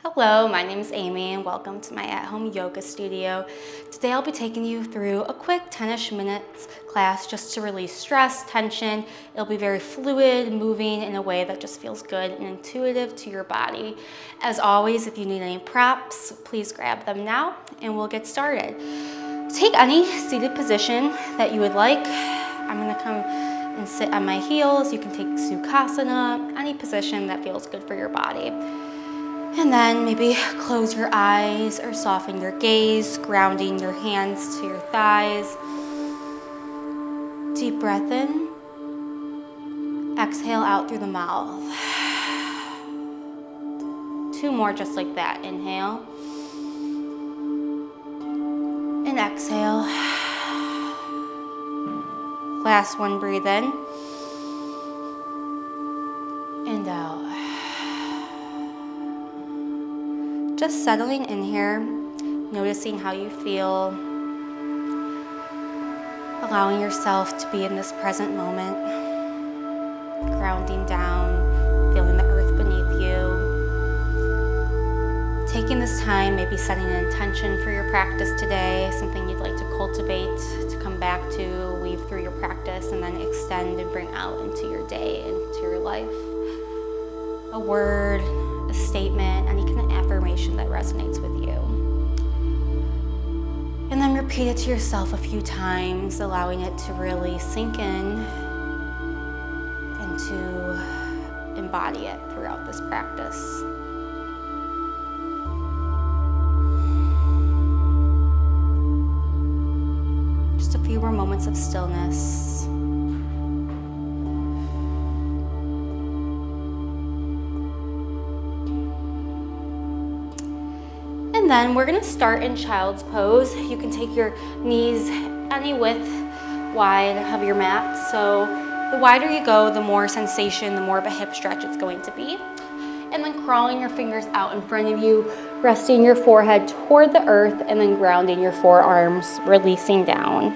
Hello, my name is Amy and welcome to my at-home yoga studio. Today I'll be taking you through a quick 10-ish minutes class just to release stress, tension. It'll be very fluid, moving in a way that just feels good and intuitive to your body. As always, if you need any props, please grab them now and we'll get started. Take any seated position that you would like. I'm gonna come and sit on my heels. You can take Sukhasana, any position that feels good for your body. And then maybe close your eyes or soften your gaze, grounding your hands to your thighs. Deep breath in. Exhale out through the mouth. 2 more just like that. Inhale. And exhale. Last one, breathe in. And out. Just settling in here, noticing how you feel, allowing yourself to be in this present moment, grounding down, feeling the earth beneath you. Taking this time, maybe setting an intention for your practice today, something you'd like to cultivate, to come back to, weave through your practice, and then extend and bring out into your day, into your life. A word, a statement, any kind of affirmation that resonates with you. And then repeat it to yourself a few times, allowing it to really sink in and to embody it throughout this practice. Just a few more moments of stillness. And then we're gonna start in child's pose. You can take your knees any width wide of your mat. So the wider you go, the more sensation, the more of a hip stretch it's going to be. And then crawling your fingers out in front of you, resting your forehead toward the earth, and then grounding your forearms, releasing down.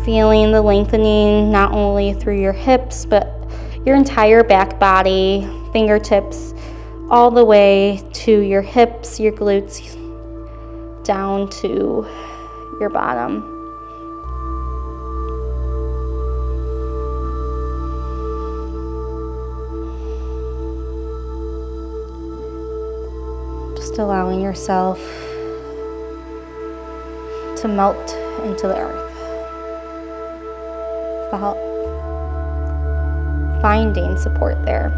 Feeling the lengthening not only through your hips, but your entire back body, fingertips, all the way to your hips, your glutes, down to your bottom. Just allowing yourself to melt into the earth. Finding support there.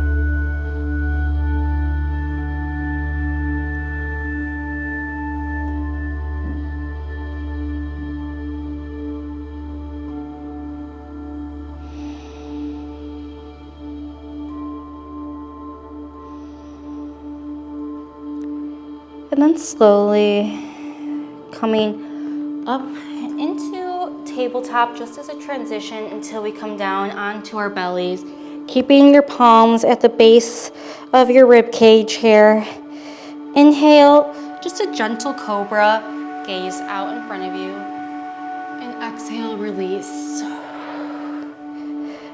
And then slowly coming up into tabletop just as a transition until we come down onto our bellies, keeping your palms at the base of your rib cage here. Inhale, just a gentle cobra, gaze out in front of you. And exhale, release.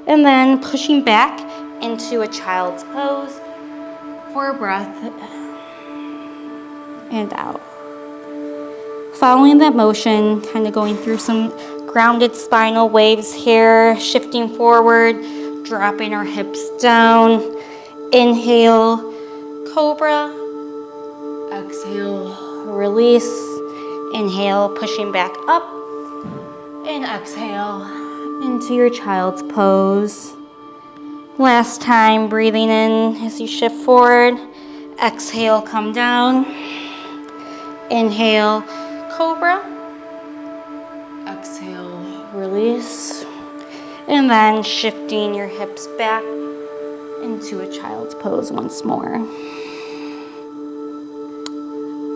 And then pushing back into a child's pose for a breath. And out. Following that motion, kind of going through some grounded spinal waves here, shifting forward, dropping our hips down. Inhale, cobra. Exhale, release. Inhale, pushing back up. And exhale into your child's pose. Last time, breathing in as you shift forward. Exhale, come down. Inhale, cobra. Exhale, release. And then shifting your hips back into a child's pose once more.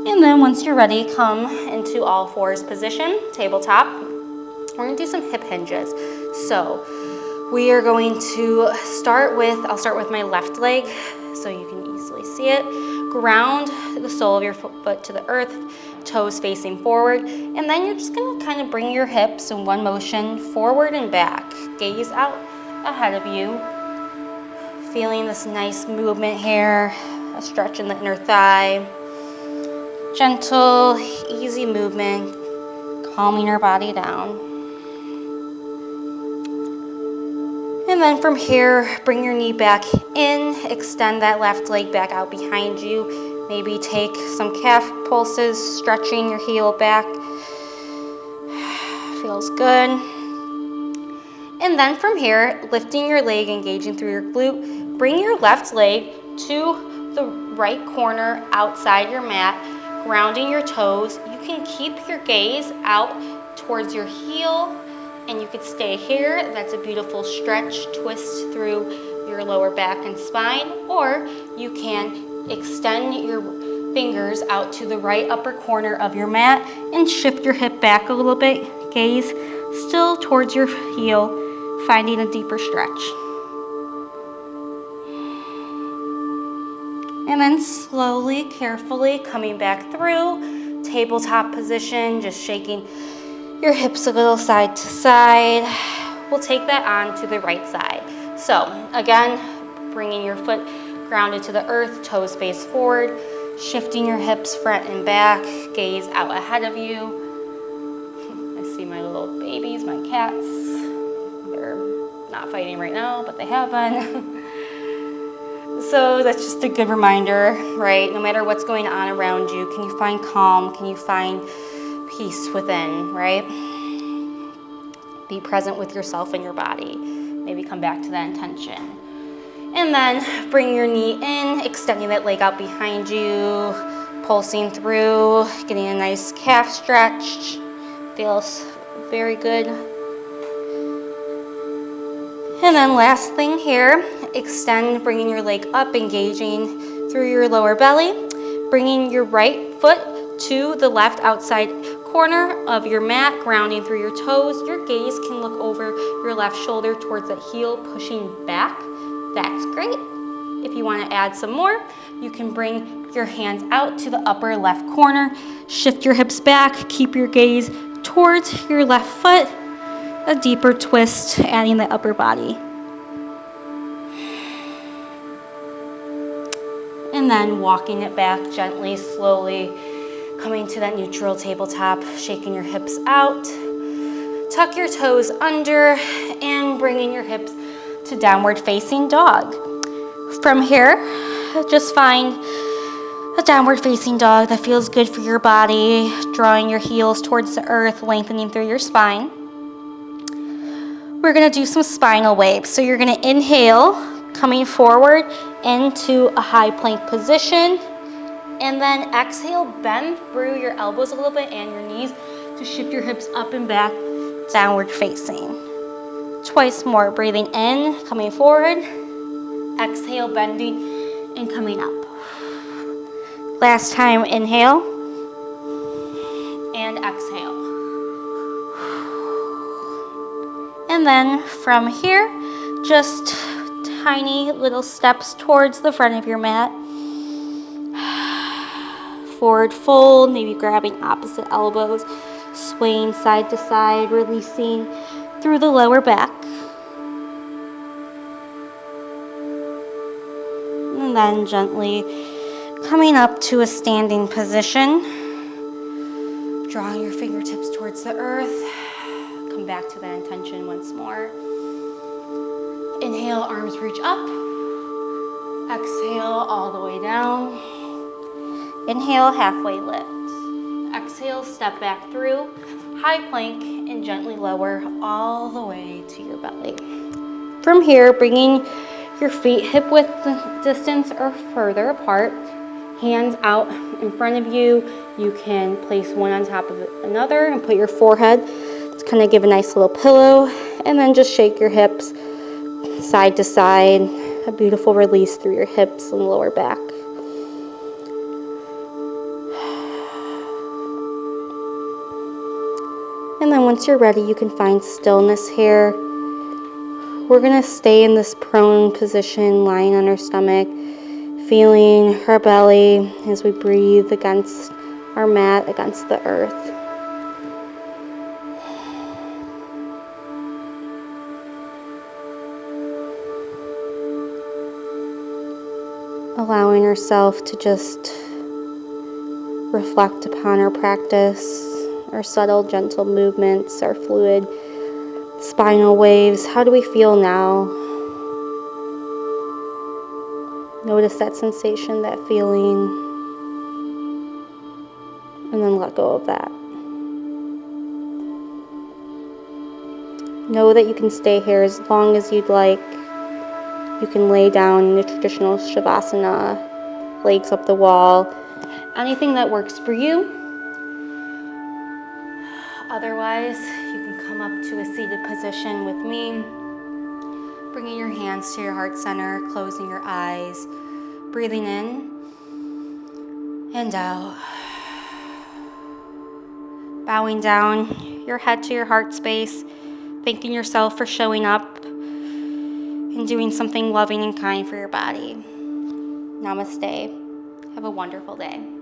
And then once you're ready, come into all fours position, tabletop. We're gonna do some hip hinges. So we are going to I'll start with my left leg so you can easily see it. Ground the sole of your foot to the earth, toes facing forward, and then you're just gonna kind of bring your hips in one motion forward and back. Gaze out ahead of you. Feeling this nice movement here, a stretch in the inner thigh. Gentle, easy movement, calming your body down. And then from here, bring your knee back in, extend that left leg back out behind you. Maybe take some calf pulses, stretching your heel back. Feels good. And then from here, lifting your leg, engaging through your glute, bring your left leg to the right corner outside your mat, grounding your toes. You can keep your gaze out towards your heel, and you could stay here. That's a beautiful stretch, twist through your lower back and spine, or you can extend your fingers out to the right upper corner of your mat and shift your hip back a little bit, gaze still towards your heel, finding a deeper stretch. And then slowly, carefully coming back through, tabletop position, just shaking your hips a little side to side. We'll take that on to the right side. So again, bringing your foot grounded to the earth, toes face forward, shifting your hips front and back, gaze out ahead of you. I see my little babies, my cats. They're not fighting right now, but they have been. So that's just a good reminder, right? No matter what's going on around you, can you find calm? Can you find peace within, right? Be present with yourself and your body. Maybe come back to that intention. And then bring your knee in, extending that leg out behind you, pulsing through, getting a nice calf stretch. Feels very good. And then last thing here, extend, bringing your leg up, engaging through your lower belly, bringing your right foot to the left outside corner of your mat, grounding through your toes. Your gaze can look over your left shoulder towards that heel, pushing back. That's great. If you want to add some more, you can bring your hands out to the upper left corner, shift your hips back, keep your gaze towards your left foot, a deeper twist, adding the upper body. And then walking it back gently, slowly, coming to that neutral tabletop, shaking your hips out. Tuck your toes under and bringing your hips to downward facing dog. From here, just find a downward facing dog that feels good for your body, drawing your heels towards the earth, lengthening through your spine. We're gonna do some spinal waves. So you're gonna inhale, coming forward into a high plank position, and then exhale, bend through your elbows a little bit and your knees to shift your hips up and back, downward facing. Twice more, breathing in, coming forward, exhale, bending, and coming up. Last time, inhale, and exhale. And then from here, just tiny little steps towards the front of your mat. Forward fold, maybe grabbing opposite elbows, swaying side to side, releasing through the lower back. And then gently coming up to a standing position. Drawing your fingertips towards the earth. Come back to that intention once more. Inhale, arms reach up. Exhale, all the way down. Inhale, halfway lift. Exhale, step back through, high plank, and gently lower all the way to your belly. From here, bringing your feet hip width distance or further apart, hands out in front of you. You can place one on top of another and put your forehead to kind of give a nice little pillow, and then just shake your hips side to side, a beautiful release through your hips and lower back. And then once you're ready, you can find stillness here. We're gonna stay in this prone position, lying on our stomach, feeling our belly as we breathe against our mat, against the earth. allowing yourself to just reflect upon our practice, our subtle, gentle movements, our fluid spinal waves. How do we feel now? Notice that sensation, that feeling, and then let go of that. Know that you can stay here as long as you'd like. You can lay down in the traditional Shavasana, legs up the wall, anything that works for you. Otherwise, you can come up to a seated position with me, bringing your hands to your heart center, closing your eyes, breathing in and out. Bowing down your head to your heart space, thanking yourself for showing up and doing something loving and kind for your body. Namaste. Have a wonderful day.